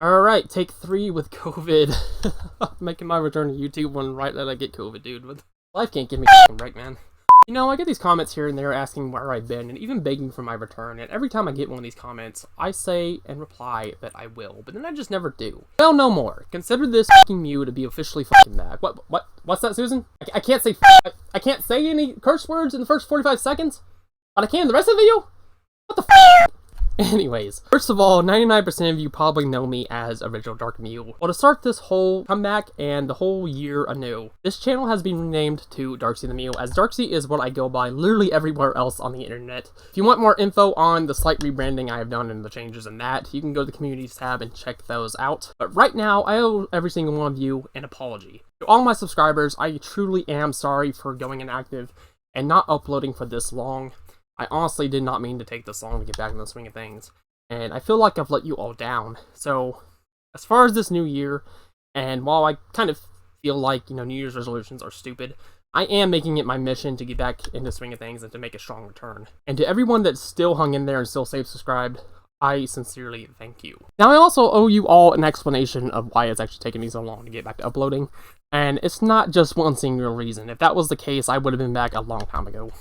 Alright, take 3 with COVID. Making my return to YouTube when right that I get COVID, dude. But life can't give me a break, man. You know, I get these comments here and there asking where I've been and even begging for my return, and every time I get one of these comments, I say and reply that I will, but then I just never do. Well, no more. Consider this fucking Mew to be officially fucking back. What's that, Susan? I can't say I can't say any curse words in the first 45 seconds, but I can the rest of the video? What the f***? Anyways, first of all, 99% of you probably know me as Original Dark Mew. Well, to start this whole comeback and the whole year anew, this channel has been renamed to Darksy the Mew, as Darksy is what I go by literally everywhere else on the internet. If you want more info on the slight rebranding I have done and the changes in that, you can go to the communities tab and check those out. But right now, I owe every single one of you an apology. To all my subscribers, I truly am sorry for going inactive and not uploading for this long. I honestly did not mean to take this long to get back in the swing of things, and I feel like I've let you all down. So, as far as this new year, and while I kind of feel like, New Year's resolutions are stupid, I am making it my mission to get back into the swing of things and to make a strong return. And to everyone that's still hung in there and still stayed subscribed, I sincerely thank you. Now, I also owe you all an explanation of why it's actually taken me so long to get back to uploading, and it's not just one single reason. If that was the case, I would have been back a long time ago.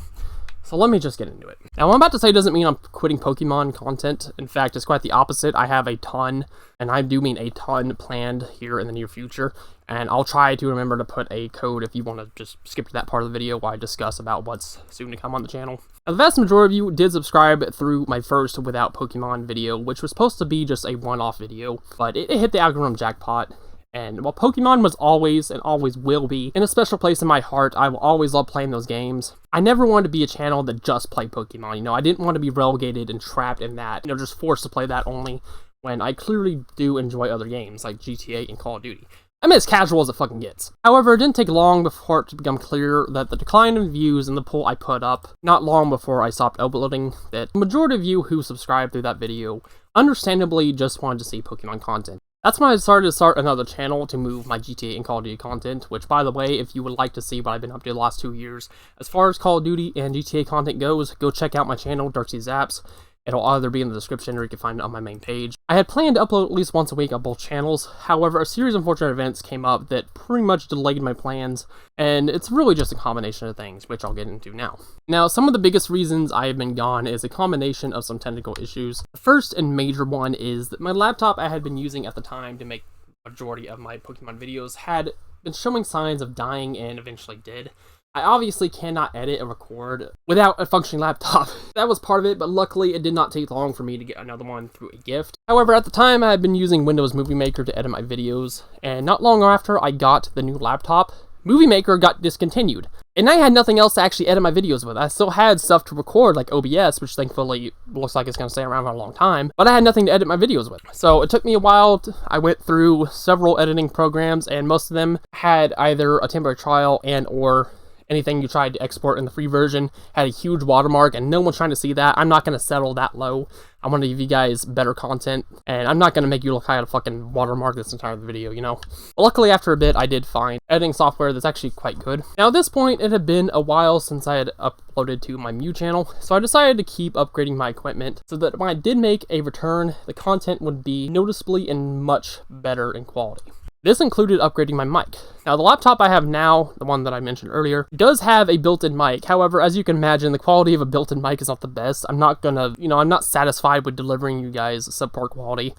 So let me just get into it. Now, what I'm about to say doesn't mean I'm quitting Pokemon content. In fact, it's quite the opposite. I have a ton, and I do mean a ton, planned here in the near future. And I'll try to remember to put a code if you want to just skip to that part of the video while I discuss about what's soon to come on the channel. Now, the vast majority of you did subscribe through my first Without Pokemon video, which was supposed to be just a one-off video, but it hit the algorithm jackpot. And while Pokemon was always, and always will be, in a special place in my heart, I will always love playing those games. I never wanted to be a channel that just played Pokemon, I didn't want to be relegated and trapped in that, just forced to play that only, when I clearly do enjoy other games, like GTA and Call of Duty. I'm as casual as it fucking gets. However, it didn't take long before it to become clear that the decline in views and the poll I put up, not long before I stopped uploading, that the majority of you who subscribed through that video, understandably just wanted to see Pokemon content. That's when I decided to start another channel to move my GTA and Call of Duty content, which, by the way, if you would like to see what I've been up to the last 2 years, as far as Call of Duty and GTA content goes, go check out my channel, Darksy Zaps. It'll either be in the description or you can find it on my main page. I had planned to upload at least once a week on both channels, however, a series of unfortunate events came up that pretty much delayed my plans, and it's really just a combination of things, which I'll get into now. Now, some of the biggest reasons I have been gone is a combination of some technical issues. The first and major one is that my laptop I had been using at the time to make the majority of my Pokemon videos had been showing signs of dying and eventually did. I obviously cannot edit and record without a functioning laptop. That was part of it, but luckily it did not take long for me to get another one through a gift. However, at the time I had been using Windows Movie Maker to edit my videos, and not long after I got the new laptop, Movie Maker got discontinued. And I had nothing else to actually edit my videos with. I still had stuff to record, like OBS, which thankfully looks like it's going to stay around for a long time, but I had nothing to edit my videos with. So it took me a while. I went through several editing programs, and most of them had either a temporary trial and or anything you tried to export in the free version had a huge watermark, and no one's trying to see that. I'm not going to settle that low. I want to give you guys better content, and I'm not going to make you look like I had a fucking watermark this entire video, But luckily, after a bit, I did find editing software that's actually quite good. Now, at this point, it had been a while since I had uploaded to my Mew channel, so I decided to keep upgrading my equipment so that when I did make a return, the content would be noticeably and much better in quality. This included upgrading my mic. Now, the laptop I have now, the one that I mentioned earlier, does have a built-in mic. However, as you can imagine, the quality of a built-in mic is not the best. I'm not gonna, I'm not satisfied with delivering you guys subpar quality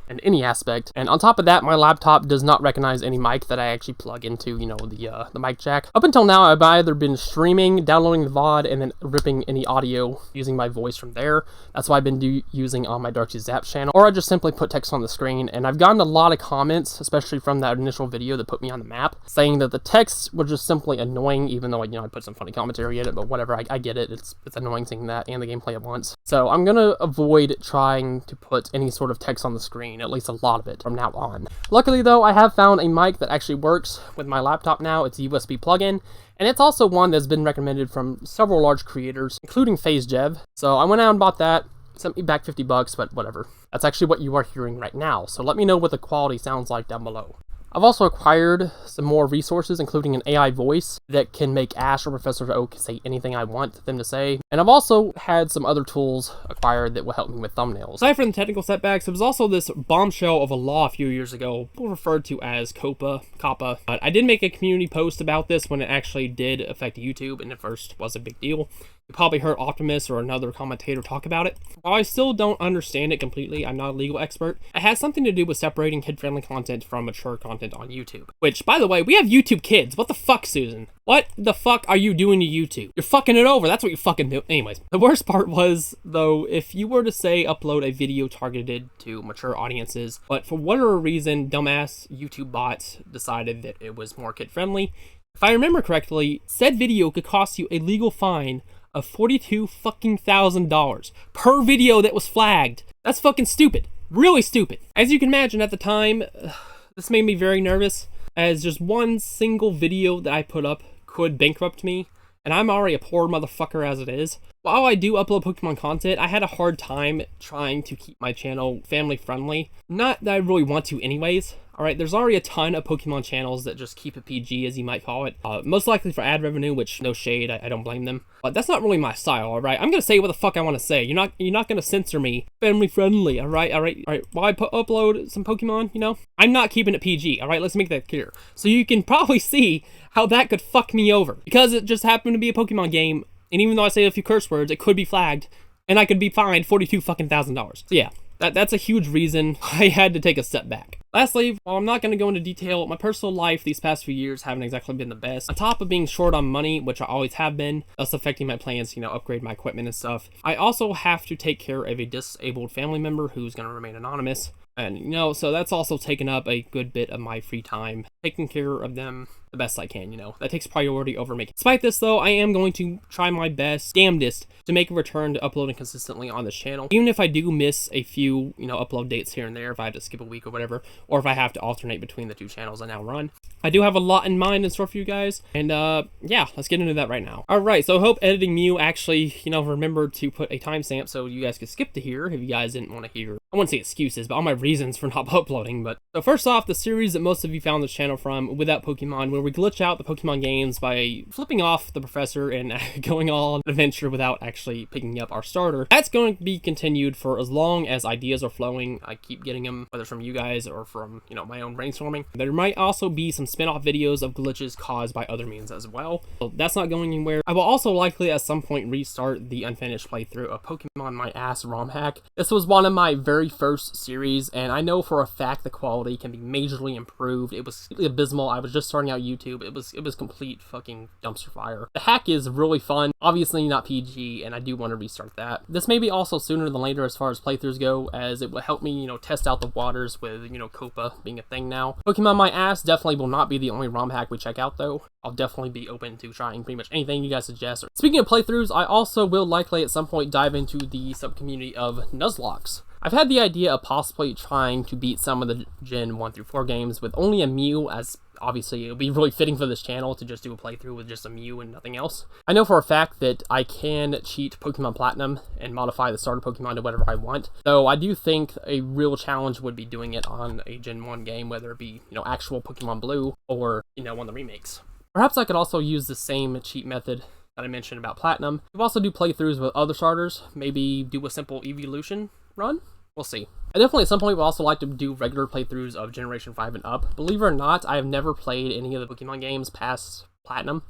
in any aspect. And on top of that, my laptop does not recognize any mic that I actually plug into, the mic jack. Up until now, I've either been streaming, downloading the VOD, and then ripping any audio using my voice from there. That's what I've been using on my Darksy Zaps channel. Or I just simply put text on the screen, and I've gotten a lot of comments, especially from that initial video that put me on the map, saying that the text was just simply annoying, even though, I put some funny commentary in it, but whatever, I get it. It's annoying seeing that and the gameplay at once. So I'm gonna avoid trying to put any sort of text on the screen, at least a lot of it from now on. Luckily though, I have found a mic that actually works with my laptop now. It's a USB plug-in, and it's also one that's been recommended from several large creators, including FazeJev. So I went out and bought that, sent me back $50, but whatever. That's actually what you are hearing right now, so let me know what the quality sounds like down below. I've also acquired some more resources, including an AI voice that can make Ash or Professor Oak say anything I want them to say. And I've also had some other tools acquired that will help me with thumbnails. Aside from the technical setbacks, there was also this bombshell of a law a few years ago, people referred to as COPPA. I did make a community post about this when it actually did affect YouTube, and at first was a big deal. You probably heard Optimus or another commentator talk about it. While I still don't understand it completely, I'm not a legal expert, it has something to do with separating kid-friendly content from mature content on YouTube. Which, by the way, we have YouTube Kids. What the fuck, Susan? What the fuck are you doing to YouTube? You're fucking it over. That's what you fucking do. Anyways, the worst part was, though, if you were to say upload a video targeted to mature audiences, but for whatever reason, dumbass YouTube bots decided that it was more kid-friendly, if I remember correctly, said video could cost you a legal fine of $42,000 per video that was flagged. That's fucking stupid. Really stupid. As you can imagine, at the time, this made me very nervous, as just one single video that I put up could bankrupt me, and I'm already a poor motherfucker as it is. While I do upload Pokemon content, I had a hard time trying to keep my channel family friendly. Not that I really want to anyways. Alright, there's already a ton of Pokemon channels that just keep it PG, as you might call it. Most likely for ad revenue, which, no shade, I don't blame them. But that's not really my style, alright? I'm gonna say what the fuck I want to say. You're not gonna censor me. Family friendly, alright? While I upload some Pokemon, you know? I'm not keeping it PG, alright? Let's make that clear. So you can probably see how that could fuck me over. Because it just happened to be a Pokemon game, and even though I say a few curse words, it could be flagged, and I could be fined $42,000. So yeah, that's a huge reason I had to take a step back. Lastly, while I'm not going to go into detail, my personal life these past few years haven't exactly been the best. On top of being short on money, which I always have been, thus affecting my plans to, upgrade my equipment and stuff, I also have to take care of a disabled family member who's going to remain anonymous. And, so that's also taken up a good bit of my free time, taking care of them the best I can, That takes priority over making. Despite this, though, I am going to try my damnedest to make a return to uploading consistently on this channel. Even if I do miss a few, upload dates here and there, if I have to skip a week or whatever, or if I have to alternate between the two channels I now run. I do have a lot in mind in store for you guys, and yeah, let's get into that right now. Alright, so I hope Editing Mew actually, remembered to put a timestamp so you guys could skip to here if you guys didn't want to hear, I wouldn't say excuses, but all my reasons for not uploading. But so first off, the series that most of you found this channel from, Without Pokemon, where we glitch out the Pokemon games by flipping off the professor and going on an adventure without actually picking up our starter. That's going to be continued for as long as ideas are flowing. I keep getting them, whether it's from you guys or from, my own brainstorming. There might also be some spin-off videos of glitches caused by other means as well. So that's not going anywhere. I will also likely at some point restart the unfinished playthrough of Pokemon My Ass ROM hack. This was one of my very first series, and I know for a fact the quality can be majorly improved. It was abysmal. I was just starting out YouTube. It was complete fucking dumpster fire. The hack is really fun, obviously not PG, and I do want to restart that. This may be also sooner than later as far as playthroughs go, as it will help me, test out the waters with, COPPA being a thing now. Pokemon My Ass definitely will not be the only ROM hack we check out, though. I'll definitely be open to trying pretty much anything you guys suggest. Speaking of playthroughs, I also will likely at some point dive into the sub-community of Nuzlockes. I've had the idea of possibly trying to beat some of the Gen 1 through 4 games with only a Mew, as obviously it would be really fitting for this channel to just do a playthrough with just a Mew and nothing else. I know for a fact that I can cheat Pokemon Platinum and modify the starter Pokemon to whatever I want, though I do think a real challenge would be doing it on a Gen 1 game, whether it be, actual Pokemon Blue or, one of the remakes. Perhaps I could also use the same cheat method that I mentioned about Platinum. You also do playthroughs with other starters, maybe do a simple evolution run? We'll see. I definitely at some point would also like to do regular playthroughs of Generation 5 and up. Believe it or not, I have never played any of the Pokemon games past Platinum.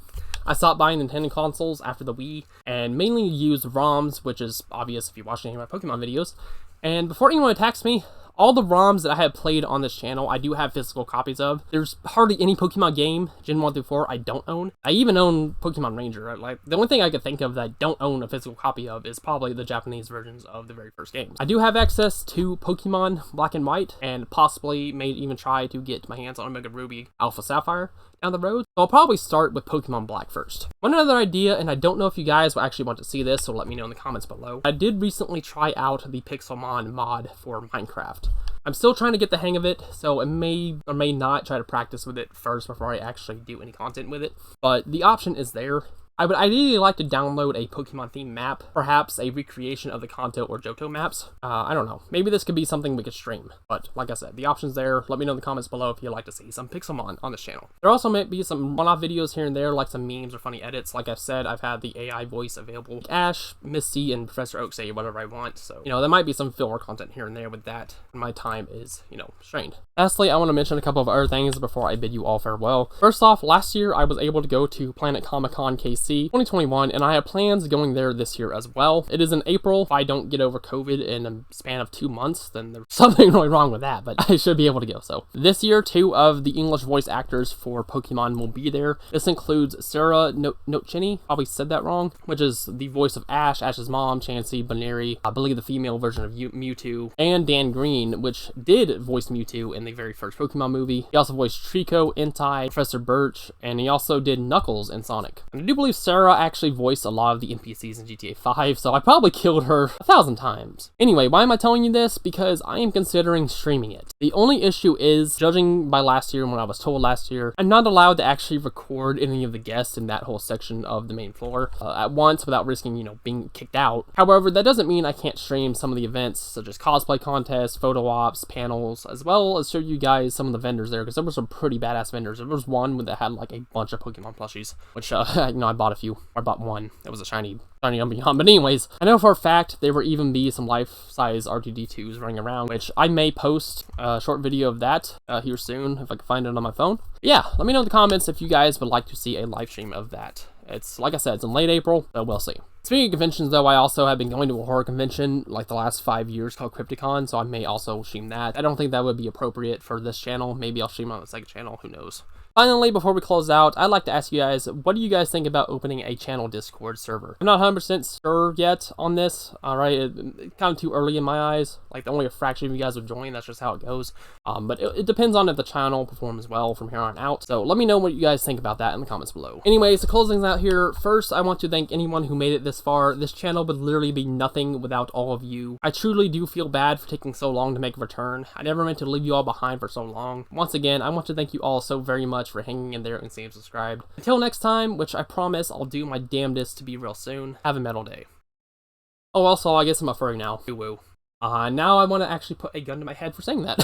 I stopped buying Nintendo consoles after the Wii, and mainly used ROMs, which is obvious if you watch any of my Pokemon videos. And before anyone attacks me, all the ROMs that I have played on this channel, I do have physical copies of. There's hardly any Pokemon game, Gen 1 through 4, I don't own. I even own Pokemon Ranger. The only thing I could think of that I don't own a physical copy of is probably the Japanese versions of the very first games. I do have access to Pokemon Black and White, and possibly may even try to get my hands on Omega Ruby Alpha Sapphire down the road. So I'll probably start with Pokemon Black first. One other idea, and I don't know if you guys will actually want to see this, so let me know in the comments below. I did recently try out the Pixlemon mod for Minecraft. I'm still trying to get the hang of it, so I may or may not try to practice with it first before I actually do any content with it. But the option is there. I would ideally like to download a Pokemon themed map, perhaps a recreation of the Kanto or Johto maps. I don't know. Maybe this could be something we could stream. But like I said, the option's there. Let me know in the comments below if you'd like to see some Pixelmon on this channel. There also might be some one-off videos here and there, like some memes or funny edits. Like I've said, I've had the AI voice available. Ash, Misty, and Professor Oak say whatever I want. So, there might be some filler content here and there with that. My time is, strained. Lastly, I want to mention a couple of other things before I bid you all farewell. First off, last year I was able to go to Planet Comicon KC 2021, and I have plans going there this year as well. It is in April. If I don't get over COVID in a span of 2 months, then there's something really wrong with that, but I should be able to go. So this year, 2 of the English voice actors for Pokemon will be there. This includes Sarah Nochini, probably said that wrong, which is the voice of Ash, Ash's mom, Chansey, Baneri, I believe the female version of Mewtwo, and Dan Green, which did voice Mewtwo in the very first Pokemon movie. He also voiced Trico, Entei, Professor Birch, and he also did Knuckles in Sonic. And I do believe Sarah actually voiced a lot of the NPCs in GTA 5, so I probably killed her 1,000 times. Anyway, why am I telling you this? Because I am considering streaming it. The only issue is, judging by last year and what I was told last year, I'm not allowed to actually record any of the guests in that whole section of the main floor at once without risking, being kicked out. However, that doesn't mean I can't stream some of the events, such as cosplay contests, photo ops, panels, as well as show you guys some of the vendors there, because there were some pretty badass vendors. There was one that had like a bunch of Pokemon plushies, which, I bought a few. I bought one. It was a shiny Umbreon. But anyways, I know for a fact there will even be some life-size R2-D2s running around, which I may post a short video of that here soon, if I can find it on my phone. Yeah, let me know in the comments if you guys would like to see a live stream of that. It's, like I said, it's in late April, so we'll see. Speaking of conventions, though, I also have been going to a horror convention like the last 5 years called Crypticon, so I may also stream that. I don't think that would be appropriate for this channel. Maybe I'll stream on the second channel, who knows. Finally, before we close out, I'd like to ask you guys, what do you guys think about opening a channel Discord server? I'm not 100% sure yet on this, alright? It's kind of too early in my eyes. Like, only a fraction of you guys would join, that's just how it goes. But it depends on if the channel performs well from here on out. So let me know what you guys think about that in the comments below. Anyways, to close things out here, first, I want to thank anyone who made it this far. This channel would literally be nothing without all of you. I truly do feel bad for taking so long to make a return. I never meant to leave you all behind for so long. Once again, I want to thank you all so very much for hanging in there and staying subscribed. Until next time, which I promise I'll do my damnedest to be real soon, have a metal day. Oh, also, I guess I'm a furry now. Woo-woo. Now I want to actually put a gun to my head for saying that.